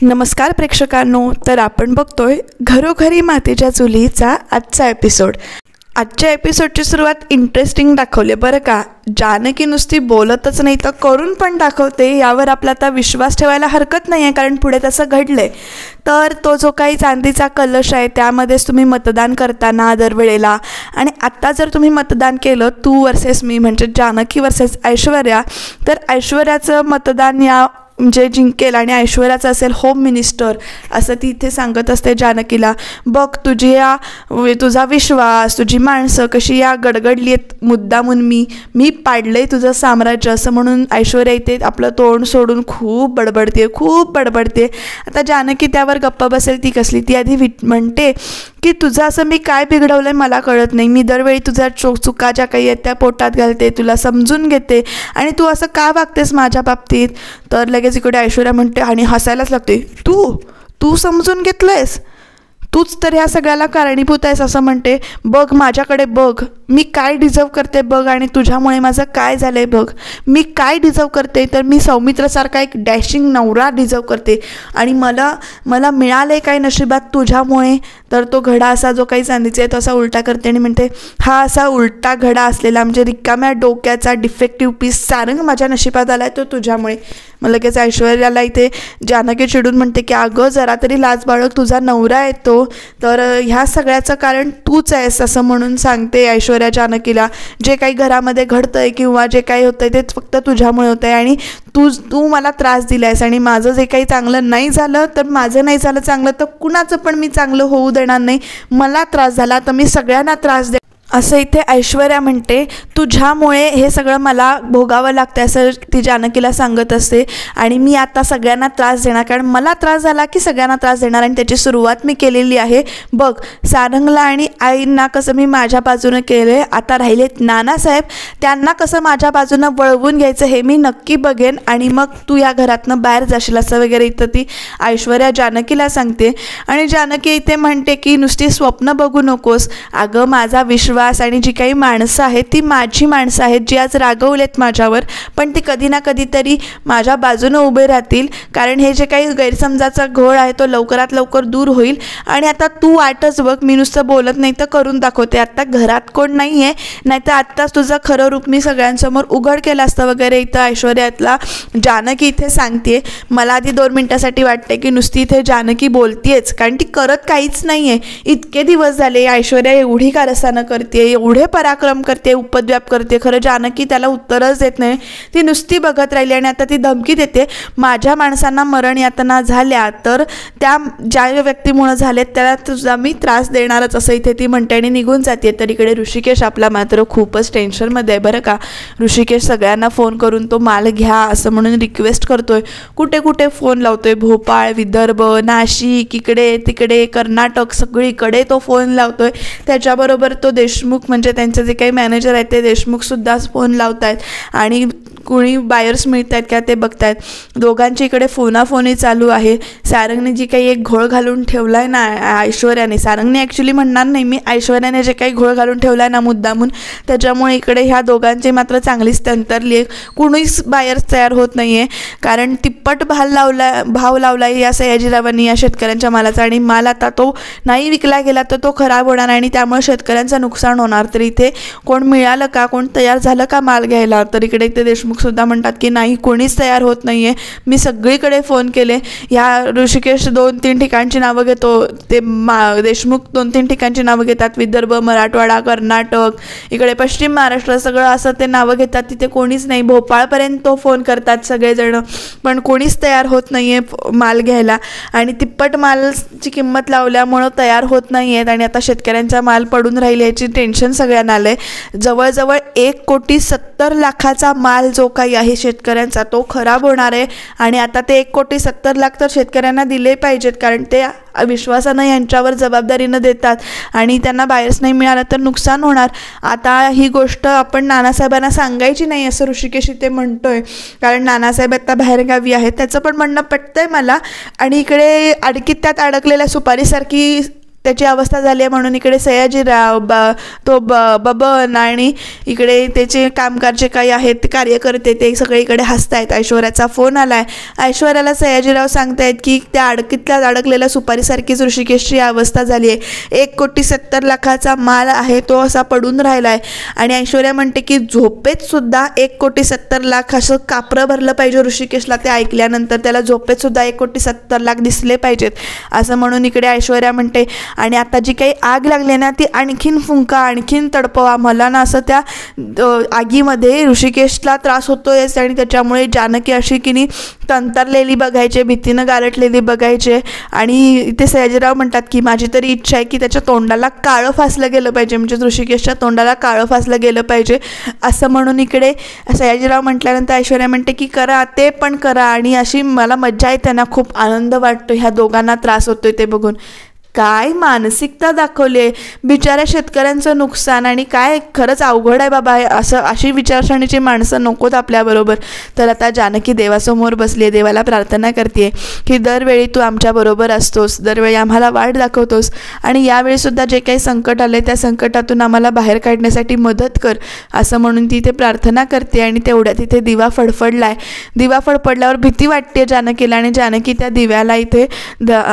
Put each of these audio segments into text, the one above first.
नमस्कार प्रेक्षकांनो. तर आपण बघतोय घरोघरी मातीच्या चुलीचा आजचा एपिसोड. आजच्या एपिसोडची सुरुवात इंटरेस्टिंग दाखवली बरं का. जानकी नुसती बोलतच नाही तर करून पण दाखवते. यावर आपला आता विश्वास ठेवायला हरकत नाही आहे, कारण पुढे तसं घडलंय. तर तो जो काही चांदीचा कलश आहे त्यामध्येच तुम्ही मतदान करताना दरवेळेला, आणि आत्ता जर तुम्ही मतदान केलं तू वर्सेस मी, म्हणजे जानकी वर्सेस ऐश्वर्या, तर ऐश्वर्याचं मतदान या म्हणजे जिंकेल आणि ऐश्वर्याचं असेल होम मिनिस्टर, असं ती इथे सांगत असते जानकीला. बघ तुझा विश्वास, तुझी माणसं कशी या गडगडली आहेत, मुद्दामून मी पाडलंय तुझं साम्राज्य, असं म्हणून ऐश्वर्या इथे आपलं तोंड सोडून खूप बडबडते. आता जानकी त्यावर गप्पा बसेल ती कसली. ती आधी म्हणते की तुझं असं मी काय बिघडवलं आहे मला कळत नाही. मी दरवेळी तुझ्या चुका ज्या काही आहेत त्या पोटात घालते, तुला समजून घेते, आणि तू असं का वागतेस माझ्या बाबतीत. तर लगेच इकडे ऐश्वर्या म्हणते आणि हसायलाच लागते. तू समजून घेतलंयस, तूच तर ह्या सगळ्याला कारणीभूत आहेस असं म्हणते. बघ माझ्याकडे बघ, मी काय डिझर्व करते बघ, आणि तुझ्यामुळे माझं काय झालं आहे बघ. मी काय डिझर्व करते तर मी सौमित्रसारखा एक डॅशिंग नवरा डिझर्व करते, आणि मला मिळालं आहे काय नशिबात तुझ्यामुळे. तर तो घडा असा जो काही चांदीचा आहे तो असा उलटा करते आणि म्हणते हा असा उलटा घडा असलेला म्हणजे रिकाम्या डोक्याचा डिफेक्टिव्ह पीस सारंग माझ्या नशिबात आला आहे तो तुझ्यामुळे. मग लगेच ऐश्वर्याला इथे जानकी चिडून म्हणते की अगं जरा तरी लाज बाळग, तुझा नवरा आहे तो, तर ह्या सगळ्याचं कारण तूच आहेस असं म्हणून सांगते ऐश्वर्या जानकीला. जे काही घरामध्ये घडतंय किंवा जे काही होतंय ते फक्त तुझ्यामुळे होतं आहे, आणि तू मला त्रास दिला आहेस, आणि माझं जे काही चांगलं नाही झालं तर माझं नाही झालं चांगलं तर कुणाचं पण मी चांगलं होऊ देणार नाही. मला त्रास झाला तर मी सगळ्यांना त्रास दे, असं इथे ऐश्वर्या म्हणते. तुझ्यामुळे हे सगळं मला भोगावं लागतं असं ती जानकीला सांगत असते, आणि मी आता सगळ्यांना त्रास देणार, कारण मला त्रास झाला की सगळ्यांना त्रास देणार, आणि त्याची सुरुवात मी केलेली आहे. बघ सारंगला आणि आईंना कसं मी माझ्या बाजूनं केलं, आता राहिलेत नानासाहेब, त्यांना कसं माझ्या बाजूनं वळवून घ्यायचं हे मी नक्की बघेन, आणि मग तू या घरातनं बाहेर जाशील असं वगैरे इथं ती ऐश्वर्या जानकीला सांगते. आणि जानकी इथे म्हणते की नुसती स्वप्न बघू नकोस अगं, माझा विश्वास आणि जी काही माणसं आहेत ती माझी माणसं आहेत जी आज रागवलेत माझ्यावर, पण ती कधी ना कधीतरी माझ्या बाजूनं उभे राहतील, कारण हे जे काही गैरसमजाचा घोळ आहे तो लवकरात लवकर दूर होईल. आणि आता तू वाटच बघ, मी नुसतं बोलत नाही तर करून दाखवते. आत्ता घरात कोण नाही आहे, नाहीतर आत्ताच तुझं खरं रूप मी सगळ्यांसमोर उघड केलं असतं वगैरे इथं ऐश्वर्यातला जानकी इथे सांगते. मला आधी 2 मिनटासाठी वाटते की नुसती इथे जानकी बोलतीयच, कारण ती करत काहीच नाही आहे. इतके दिवस झाले ऐश्वर्या एवढी कारस्थानं करते, एवढे पराक्रम करते, उपद्व्याप करते, खरं जानकी त्याला उत्तरच देत नाही. ती नुसती बघत राहिली, आणि आता ती धमकी देते माझ्या माणसांना मरण यातना झाल्या तर त्या ज्या व्यक्तीमुळे झालेत त्याला तुझा मी त्रास देणारच असं इथे ती म्हणते आणि निघून जाते. तर इकडे ऋषिकेश आपला मात्र खूपच टेन्शनमध्ये आहे बरं का. ऋषिकेश सगळ्यांना फोन करून तो माल घ्या असं म्हणून रिक्वेस्ट करतोय. कुठे फोन लावतोय, भोपाळ, विदर्भ, नाशिक, इकडे तिकडे कर्नाटक, सगळीकडे तो फोन लावतोय. त्याच्याबरोबर तो देशमुख म्हणजे त्यांचे जे काही मॅनेजर आहेत ते देशमुखसुद्धा फोन लावत आहेत, आणि कोणी बायर्स मिळत आहेत का ते बघत आहेत. दोघांची इकडे फोनाफोनी चालू आहे. सारंगने जी काही एक घोळ घालून ठेवला आहे ना ऐश्वर्याने, सारंगने ॲक्च्युली म्हणणार नाही मी, ऐश्वर्याने जे काही घोळ घालून ठेवला आहे ना मुद्दामून, त्याच्यामुळे इकडे ह्या दोघांची मात्र चांगलीच तंतरली आहे. कुणीच बायर्स तयार होत नाही आहे, कारण तिप्पट भाव लावला आहे या सयाजीरावांनी या शेतकऱ्यांच्या मालाचा, आणि माल आता तो नाही विकला गेला तर तो खराब होणार, आणि त्यामुळे शेतकऱ्यांचं नुकसान होणार. तर इथे कोण मिळालं का, कोण तयार झालं का माल घ्यायला. तर इकडे ते देशमुखसुद्धा म्हणतात की नाही, कोणीच तयार होत नाही आहे. मी सगळीकडे फोन केले. ह्या ऋषिकेश 2-3 ठिकाणची नावं घेतो, ते देशमुख 2-3 ठिकाणची नावं घेतात, विदर्भ, मराठवाडा, कर्नाटक, इकडे पश्चिम महाराष्ट्र, सगळं असं ते नावं घेतात. तिथे कोणीच नाही. भोपाळपर्यंत तो फोन करतात सगळेजण, पण कोणीच तयार होत नाही आहे माल घ्यायला, आणि तिप्पट मालची किंमत लावल्यामुळं तयार होत नाही आहेत, आणि आता शेतकऱ्यांचा माल पडून राहिली याची टेन्शन सगळ्यांना आलं आहे. जवळजवळ 1,70,00,000चा माल जो काही आहे शेतकऱ्यांचा तो खराब होणार आहे, आणि आता ते 1,70,00,000 तर शेतकऱ्यांना दिले पाहिजेत, कारण ते विश्वासानं यांच्यावर जबाबदारीनं देतात, आणि त्यांना बायर्स नाही मिळालं तर नुकसान होणार. आता ही गोष्ट आपण नानासाहेबांना सांगायची नाही असं ऋषिकेश इथे म्हणतोय, कारण नानासाहेब आता बाहेरगावी आहेत. त्याचं पण म्हणणं पटतंय मला, आणि इकडे त्यात अडकलेल्या सुपारीसारखी त्याची अवस्था झाली आहे म्हणून इकडे सयाजीराव बबन आणि इकडे त्याचे कामगारचे काही आहेत कार्यकर्ते ते सगळे इकडे हसतायत. ऐश्वर्याचा फोन आला आहे. ऐश्वर्याला सयाजीराव सांगतायत की त्या अडकीतल्या अडकलेल्या सुपारीसारखीच ऋषिकेशची अवस्था झाली आहे. 1,70,00,000चा माल आहे तो असा पडून राहिला आहे. आणि ऐश्वर्या म्हणते की झोपेतसुद्धा 1,70,00,000 असं कापरं भरलं पाहिजे ऋषिकेशला. ते ऐकल्यानंतर त्याला झोपेतसुद्धा 1,70,00,000 दिसले पाहिजेत असं म्हणून इकडे ऐश्वर्या म्हणते. आणि आता जी काही आग लागली ना ती आणखीन फुंका, आणखीन तडपवा. मला ना असं त्या आगीमध्ये ऋषिकेशला त्रास होतोय आणि त्याच्यामुळे जानकी अशी की तंतरलेली बघायचे, भीतीनं गारटलेली बघायचे. आणि इथे सयाजीराव म्हणतात की माझी तरी इच्छा आहे की त्याच्या तोंडाला काळं फासलं गेलं पाहिजे, म्हणजे ऋषिकेशच्या तोंडाला काळं फासलं गेलं पाहिजे असं म्हणून इकडे सयाजीराव म्हटल्यानंतर ऐश्वर्या म्हणते की करा, ते पण करा. आणि अशी मला मज्जा येते ना, खूप आनंद वाटतो ह्या दोघांना त्रास होतोय ते बघून. काय मानसिकता दाखवली आहे बिचाऱ्या शेतकऱ्यांचं नुकसान. आणि काय खरंच अवघड आहे बाबा, अशी विचारसरणीची माणसं नकोत आपल्याबरोबर. तर आता जानकी देवासमोर बसली आहे, देवाला प्रार्थना करते की दरवेळी तू आमच्याबरोबर असतोस, दरवेळी आम्हाला वाट दाखवतोस आणि यावेळीसुद्धा जे काही संकट आले त्या संकटातून आम्हाला बाहेर काढण्यासाठी मदत कर असं म्हणून ती इथे प्रार्थना करते. आणि तेवढ्या तिथे दिवा फडफडला आहे. दिवा फडफडल्यावर भीती वाटते जानकीला आणि जानकी त्या दिव्याला इथे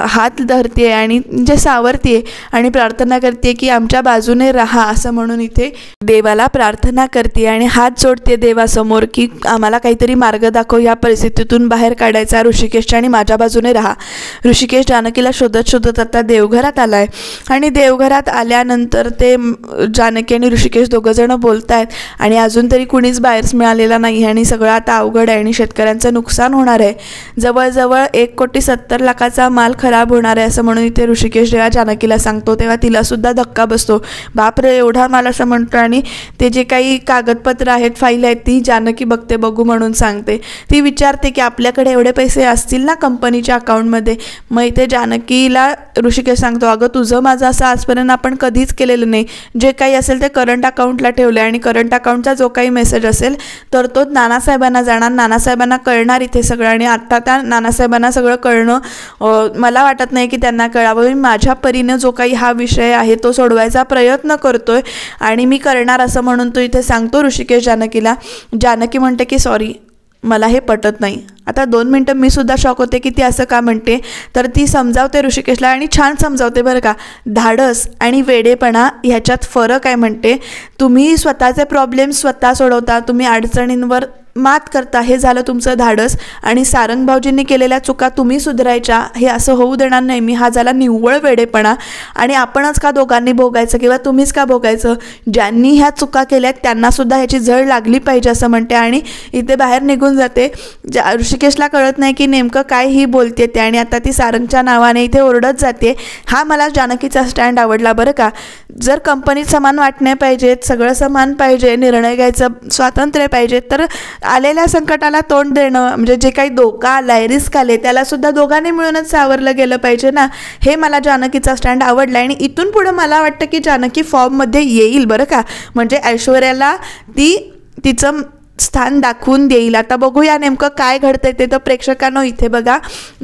हात धरते आणि जे सावरते आणि प्रार्थना करते की आमच्या बाजूने राहा असं म्हणून इथे देवाला प्रार्थना करते आणि हात जोडते देवासमोर की आम्हाला काहीतरी मार्ग दाखव, या परिस्थितीतून बाहेर काढायचा, ऋषिकेशच्या आणि माझ्या बाजूने राहा. ऋषिकेश जानकीला शोधत शोधत आता देवघरात आलाय. आणि देवघरात आल्यानंतर ते जानकी आणि ऋषिकेश दोघंजण बोलत आहेत आणि अजून तरी कुणीच बाहेरच मिळालेला नाही आणि सगळं आता अवघड आहे आणि शेतकऱ्यांचं नुकसान होणार आहे. जवळजवळ 1,70,00,000चा माल खराब होणार आहे असं म्हणून इथे ऋषिकेश जेव्हा जानकीला सांगतो तेव्हा तिला सुद्धा धक्का बसतो. बापरे, एवढा माल असं म्हणतो. आणि ते जे काही कागदपत्र आहेत, फाईल आहेत ती जानकी बघते, बघू म्हणून सांगते. ती विचारते की आपल्याकडे एवढे पैसे असतील ना कंपनीच्या अकाउंटमध्ये. मग इथे जानकीला ऋषिकेश सांगतो अगं तुझं माझं असं आजपर्यंत आपण कधीच केलेलं नाही. जे काही असेल ते करंट अकाउंटला ठेवलं आहे आणि करंट अकाउंटचा जो काही मेसेज असेल तर तो नानासाहेबांना जाणार, नानासाहेबांना कळणार इथे सगळं. आणि आत्ता त्या नानासाहेबांना सगळं कळणं मला वाटत नाही की त्यांना कळावं. माझ्या परीने जो काही हा विषय आहे तो सोडवायचा प्रयत्न करतोय आणि मी करणार असं म्हणून तो इथे सांगतो ऋषिकेश जानकीला. जानकी म्हणते की सॉरी, मला हे पटत नाही. आता 2 मिनटं मी सुद्धा शॉक होते की ती असं का म्हणते. तर ती समजावते ऋषिकेशला आणि छान समजावते बरं का. धाडस आणि वेडेपणा ह्याच्यात फरक आहे म्हणते. तुम्ही स्वतःचे प्रॉब्लेम स्वतः सोडवता, तुम्ही अडचणींवर मात करता, हे झालं तुमचं धाडस. आणि सारंग भाऊजींनी केलेल्या चुका तुम्ही सुधारायच्या, हे असं होऊ देणार नाही मी, हा झाला निव्वळ वेडेपणा. आणि आपणच का दोघांनी भोगायचं किंवा तुम्हीच का भोगायचं, ज्यांनी ह्या चुका केल्यात त्यांनासुद्धा ह्याची झळ लागली पाहिजे असं म्हणते. आणि इथे बाहेर निघून जाते. ऋषिकेशला कळत नाही की नेमकं काय ही बोलते ते. आणि आता ती सारंगच्या नावाने इथे ओरडत जाते. हा मला जानकीचा स्टँड आवडला बरं का. जर कंपनीत समान वाटणे पाहिजेत, सगळं समान पाहिजे, निर्णय घ्यायचं स्वातंत्र्य पाहिजे, तर आलेल्या संकटाला तोंड देणं, म्हणजे जे काही धोका आलाय, रिस्क आले, त्यालासुद्धा दोघांनी मिळूनच सावरलं गेलं पाहिजे ना. हे मला जानकीचा स्टँड आवडला. आणि इथून पुढं मला वाटतं की जानकी फॉर्ममध्ये येईल बरं का. म्हणजे ऐश्वर्याला ती तिचं स्थान दाखवून देईल. आता बघूया नेमकं काय घडतंय ते. तर प्रेक्षकांनो इथे बघा,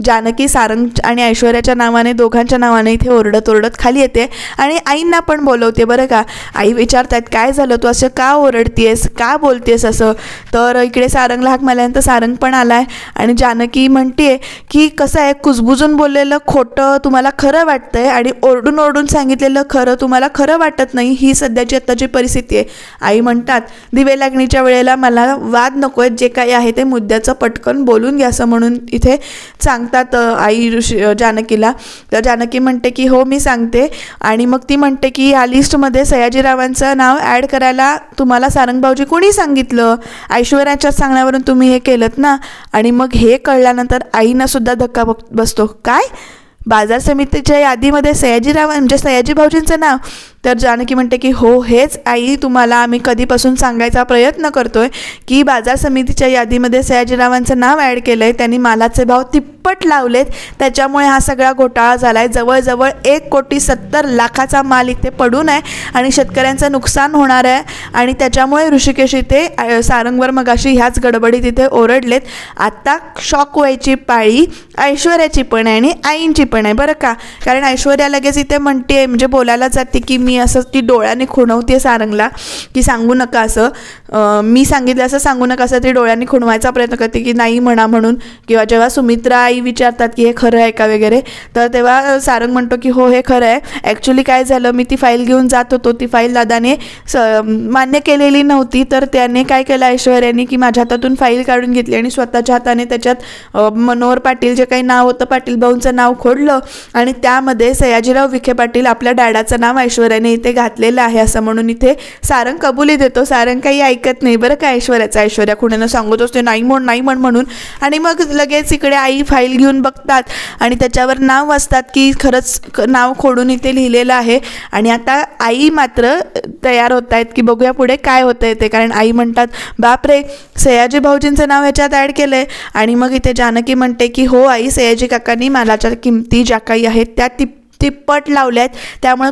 जानकी सारंग आणि ऐश्वर्याच्या नावाने, दोघांच्या नावाने इथे ओरडत ओरडत खाली येते आणि आईंना पण बोलवते बरं का. आई विचारतायत काय झालं, तू असं का ओरडतेस, का बोलतेस असं. तर इकडे सारंगला हाक मारल्यानंतर सारंग पण आलाय आणि जानकी म्हणते की कसं आहे, कुजबुजून बोललेलं खोटं तुम्हाला खरं वाटतंय आणि ओरडून ओरडून सांगितलेलं खरं तुम्हाला खरं वाटत नाही. ही सध्याची आत्ताची परिस्थिती आहे. आई म्हणतात दिवे लागणीच्या वेळेला मला वाद नको आहेत, जे काही आहे ते मुद्द्याचं पटकन बोलून घ्या असं म्हणून इथे सांगतात आई जानकीला. तर जानकी म्हणते की हो मी सांगते. आणि मग ती म्हणते की या लिस्टमध्ये सयाजीरावांचं नाव ॲड करायला तुम्हाला सारंगभाऊजी कोणी सांगितलं, ऐश्वर्याच्या सांगण्यावरून तुम्ही हे केलं ना. आणि मग हे कळल्यानंतर आईना सुद्धा धक्का बसतो. काय, बाजार समितीच्या यादीमध्ये सयाजीराव म्हणजे सयाजी भाऊजींचं नाव, तर जानकी म्हणते की हो हेच आई तुम्हाला आम्ही कधीपासून सांगायचा प्रयत्न करतोय की बाजार समितीच्या यादीमध्ये सयाजीरावांचं नाव ॲड केलं आहे, त्यांनी मालाचे भाव तिप्पट लावलेत, त्याच्यामुळे हा सगळा घोटाळा झाला आहे. जवळजवळ 1,70,00,000चा माल इथे पडून आहे आणि शेतकऱ्यांचं नुकसान होणार आहे. आणि त्याच्यामुळे ऋषिकेश इथे सारंगवर मगाशी ह्याच गडबडीत इथे ओरडलेत. आता शॉक व्हायची पाळी ऐश्वर्याची पण आहे आणि आईंची पण आहे बरं का. कारण ऐश्वर्या लगेच इथे म्हणते, म्हणजे बोलायला जाते की मी असं, ती डोळ्याने खुणवते सारंगला की सांगू नका असं, मी सांगितलं असं सांगू नका असं ती डोळ्यांनी खुणवायचा प्रयत्न करते की नाही म्हणा म्हणून. किंवा जेव्हा सुमित्रा आई विचारतात की हे खरं आहे का वगैरे, तर तेव्हा सारंग म्हणतो की हो हे खरं आहे. ॲक्च्युली काय झालं, मी ती फाईल घेऊन जात होतो, ती फाईल दादाने मान्य केलेली नव्हती, तर त्याने काय केलं ऐश्वर्याने की माझ्या हातातून फाईल काढून घेतली आणि स्वतःच्या हाताने त्याच्यात मनोहर पाटील जे काही नाव होतं पाटील भाऊंचं नाव खोडलं आणि त्यामध्ये सयाजीराव विखे पाटील आपल्या डॅडाचं नाव ऐश्वर्याने इथे घातलेलं आहे असं म्हणून इथे सारंग कबुली देतो. सारंग काही ऐकत नाही बरं का ऐश्वर्याचा. ऐश्वर्या खुण्यानं सांगत असते नाही म्हण म्हणून. आणि मग लगेच इकडे आई फाईल घेऊन बघतात आणि त्याच्यावर नाव वाचतात की खरंच नाव खोडून इथे लिहिलेलं आहे. आणि आता आई मात्र तयार होत आहेत की बघूया पुढे काय होतं आहे ते. कारण आई म्हणतात बापरे सयाजी भाऊजींचं नाव ह्याच्यात ॲड केलं आहे. आणि मग इथे जानकी म्हणते की हो आई, सयाजी काकांनी मालाच्या किमती ज्या काही आहेत त्या तिप्पट लावल्या आहेत, त्यामुळे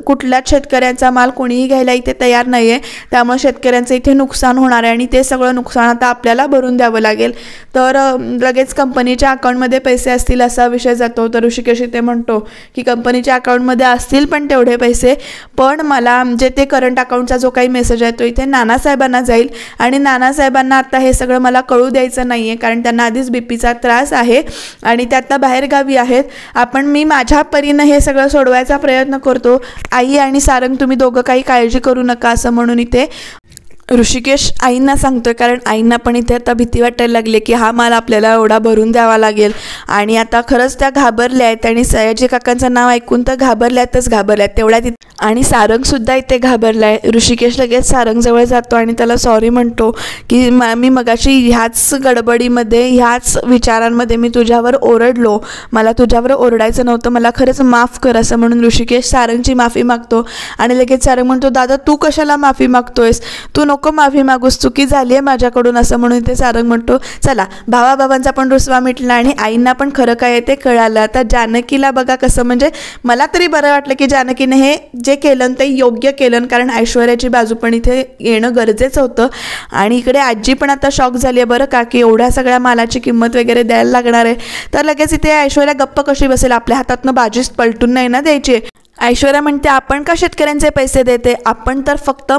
कुठल्याच शेतकऱ्यांचा माल कोणीही घ्यायला इथे तयार नाही आहे. त्यामुळे शेतकऱ्यांचं इथे नुकसान होणार आहे आणि ते सगळं नुकसान आता आपल्याला भरून द्यावं लागेल. तर लगेच कंपनीच्या अकाउंटमध्ये पैसे असतील असा विषय जातो. तर ऋषिकेश इथे म्हणतो की कंपनीच्या अकाउंटमध्ये असतील पण तेवढे पैसे, पण मला म्हणजे ते करंट अकाउंटचा जो काही मेसेज आहे तो इथे नानासाहेबांना जाईल आणि नानासाहेबांना आता हे सगळं मला कळू द्यायचं नाही आहे, कारण त्यांना आधीच बीपीचा त्रास आहे आणि ते आता बाहेरगावी आहेत. मी माझ्या परीनं हे सगळं सोडवायचा प्रयत्न करतो. आई आणि सारंग तुम्ही दोघं काही काळजी करू नका असं म्हणून इथे ऋषिकेश आईंना सांगतोय. कारण आईंना पण इथे आता भीती वाटायला लागली की हा माल आपल्याला एवढा भरून द्यावा लागेल. आणि आता खरंच त्या घाबरल्या आहेत आणि सयाजी काकांचं नाव ऐकून तर घाबरल्यात तेवढ्यात. आणि सारंगसुद्धा इथे घाबरला आहे. ऋषिकेश लगेच सारंगजवळ जातो आणि त्याला सॉरी म्हणतो की मी मगाशी ह्याच गडबडीमध्ये ह्याच विचारांमध्ये मी तुझ्यावर ओरडलो, मला तुझ्यावर ओरडायचं नव्हतं, मला खरंच माफ कर असं म्हणून ऋषिकेश सारंगची माफी मागतो. आणि लगेच सारंग म्हणतो दादा तू कशाला माफी मागतोयस, तू नको माफी मागूस, चुकी झाली आहे माझ्याकडून असं म्हणून ते सारंग म्हणतो चला भावाभावांचा पण रुसवा मिटला आणि आईंना पण खरं काय ते कळालं. आता जानकीला बघा कसं, म्हणजे मला तरी बरं वाटलं की जानकीने हे जे केलं ते योग्य केलं, कारण ऐश्वर्याची बाजू पण इथे येणं गरजेचं होतं. आणि इकडे आजी पण आता शॉक झाली आहे बरं का की एवढ्या सगळ्या मालाची किंमत वगैरे द्यायला लागणार आहे. तर लगेच इथे ऐश्वर्या गप्प कशी बसेल, आपल्या हातातनं बाजीच पलटून नाही ना द्यायची. ऐश्वर्या म्हणते आपण का शेतकऱ्यांचे पैसे देते, आपण तर फक्त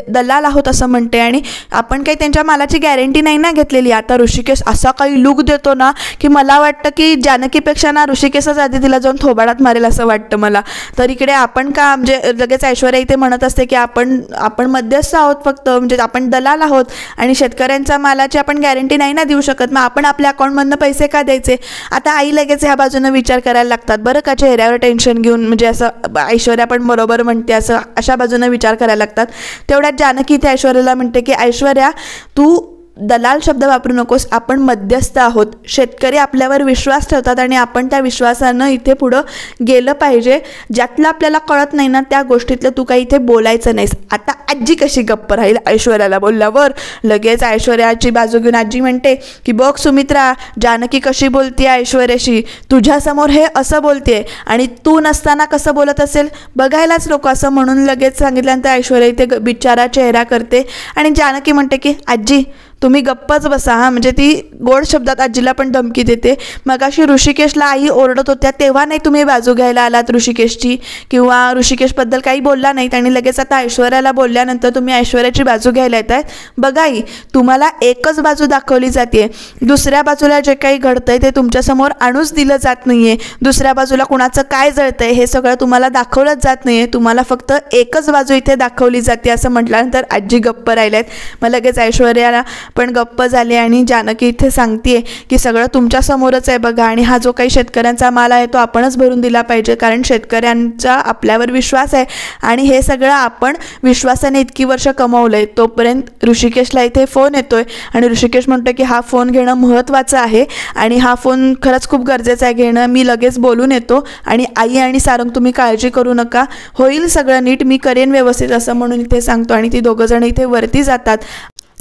दलाल आहोत असं म्हणते आणि आपण काही त्यांच्या मालाची गॅरंटी नाही ना घेतलेली. आता ऋषिकेश असा काही लुक देतो ना की मला वाटतं की जानकीपेक्षा ना ऋषिकेशच आधी तिला जाऊन थोबाडात मारेल असं वाटतं मला. तर इकडे आपण का, म्हणजे लगेच ऐश्वर्या इथे म्हणत असते की आपण मध्यस्थ आहोत फक्त, म्हणजे आपण दलाल आहोत आणि शेतकऱ्यांच्या मालाची आपण गॅरंटी नाही ना देऊ शकत, मग आपण आपल्या अकाउंटमधनं पैसे का द्यायचे. आता आई लगेच ह्या बाजूनं विचार करायला लागतात बरं का, चेहऱ्यावर टेन्शन घेऊन, म्हणजे असं ऐश्वर्या पण बरोबर म्हणते असं अशा बाजूने विचार करायला लागतात. तेवढ्यात जानकी इथे ऐश्वर्याला म्हणते की ऐश्वर्या तू दलाल शब्द वापरू नकोस, आपण मध्यस्थ आहोत, शेतकरी आपल्यावर विश्वास ठेवतात आणि आपण त्या विश्वासानं इथे पुढं गेलं पाहिजे. ज्यातलं आपल्याला कळत नाही ना त्या गोष्टीतलं तू काही इथे बोलायचं नाहीस. आता आजी कशी गप्प राहील ऐश्वर्याला बोलल्यावर. लगेच ऐश्वर्याची बाजू घेऊन आजी म्हणते की बघ सुमित्रा, जानकी कशी बोलते ऐश्वर्याशी, तुझ्यासमोर हे असं बोलते आणि तू नसताना कसं बोलत असेल बघायलाच नको असं म्हणून लगेच सांगितल्यानंतर ऐश्वर्या इथे बिचारा चेहरा करते आणि जानकी म्हणते की आजी तुम्ही गप्पच बसा हां, म्हणजे ती गोड शब्दात आजीला पण धमकी देते. मगाशी ऋषिकेशला आई ओरडत होत्या तेव्हा नाही तुम्ही बाजू घ्यायला आलात ऋषिकेशची किंवा ऋषिकेशबद्दल काही बोलला नाहीत आणि लगेच आता ऐश्वर्याला बोलल्यानंतर तुम्ही ऐश्वर्याची बाजू घ्यायला येत आहे. बघा आई, तुम्हाला एकच बाजू दाखवली जाते, दुसऱ्या बाजूला जे काही घडतंय ते तुमच्यासमोर आणूच दिलं जात नाही आहे. दुसऱ्या बाजूला कुणाचं काय जळतंय हे सगळं तुम्हाला दाखवलंच जात नाही आहे, तुम्हाला फक्त एकच बाजू इथे दाखवली जाते असं म्हटल्यानंतर आजी गप्प राहिल्यात. मग लगेच ऐश्वर्याला पण गप्प झाले आणि जानकी इथे सांगते की सगळं तुमच्यासमोरच आहे बघा, आणि हा जो काही शेतकऱ्यांचा माल आहे तो आपणच भरून दिला पाहिजे, कारण शेतकऱ्यांचा आपल्यावर विश्वास आहे आणि हे सगळं आपण विश्वासाने इतकी वर्ष कमवलं आहे. तोपर्यंत ऋषिकेशला इथे फोन येतोय आणि ऋषिकेश म्हणतो की हा फोन घेणं महत्त्वाचं आहे आणि हा फोन खरंच खूप गरजेचं आहे घेणं, मी लगेच बोलून येतो आणि आई आणि सारंग तुम्ही काळजी करू नका, होईल सगळं नीट, मी करेन व्यवस्थित असं म्हणून इथे सांगतो. आणि ती दोघंजण इथे वरती जातात.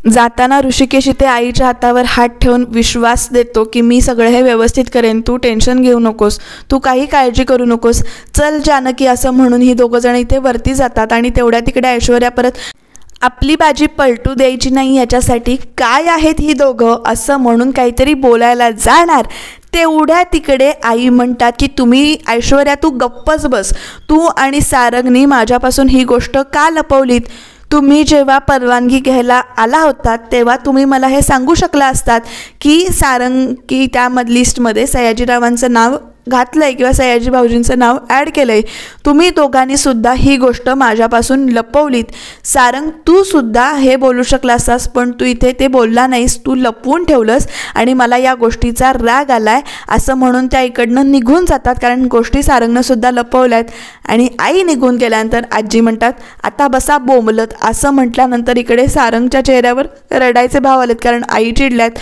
जाताना ऋषिकेश इथे आईच्या हातावर हात ठेवून विश्वास देतो की मी सगळं हे व्यवस्थित करेन, तू टेन्शन घेऊ नकोस, तू काही काळजी करू नकोस, चल जानकी असं म्हणून ही दोघंजण इथे वरती जातात. आणि तेवढ्या तिकडे ऐश्वर्या परत आपली बाजी पलटू द्यायची नाही याच्यासाठी काय आहेत ही दोघं असं म्हणून काहीतरी बोलायला जाणार, तेवढ्या तिकडे आई म्हणतात की तुम्ही ऐश्वर्या तू गप्पच बस, तू आणि सारंगनी माझ्यापासून ही गोष्ट का लपवलीत, तुम्ही जेव्हा परवानगी घ्यायला आला होता तेव्हा तुम्ही मला हे सांगू शकला असतात की सारंग की त्यामध्ये लिस्टमध्ये सयाजीरावांचं नाव घातलं आहे किंवा सयाजी भाऊजींचं नाव ॲड केलं आहे, तुम्ही दोघांनीसुद्धा ही गोष्ट माझ्यापासून लपवलीत. सारंग तू सुद्धा हे बोलू शकला असतास पण तू इथे ते बोलला नाहीस, तू लपवून ठेवलंस आणि मला या गोष्टीचा राग आला आहे असं म्हणून त्या इकडनं निघून जातात, कारण गोष्टी सारंगनंसुद्धा लपवल्या आहेत. आणि आई निघून गेल्यानंतर आजी म्हणतात आता बसा बोंबलत असं म्हटल्यानंतर इकडे सारंगच्या चेहऱ्यावर रडायचे भाव आलेत, कारण आई चिडल्यात.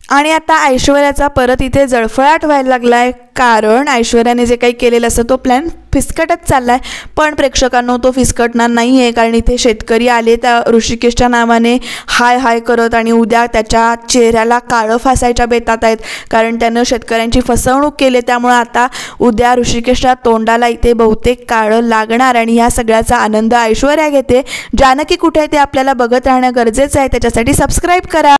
आणि आता ऐश्वर्याचा परत इथे जळफळाट व्हायला लागला आहे, कारण ऐश्वर्याने जे काही केलेलं असतं तो प्लॅन फिसकटच चालला आहे. पण प्रेक्षकांनो तो फिसकटणार नाही आहे, कारण इथे शेतकरी आले त्या ऋषिकेशच्या नावाने हाय हाय करत आणि उद्या त्याच्या चेहऱ्याला काळं फासायच्या बेतात आहेत, कारण त्यानं शेतकऱ्यांची फसवणूक केली. त्यामुळे आता उद्या ऋषिकेशच्या तोंडाला इथे बहुतेक काळं लागणार आणि ह्या सगळ्याचा आनंद ऐश्वर्या घेते. जानकी कुठे आहे ते आपल्याला बघत राहणं गरजेचं आहे, त्याच्यासाठी सबस्क्राईब करा.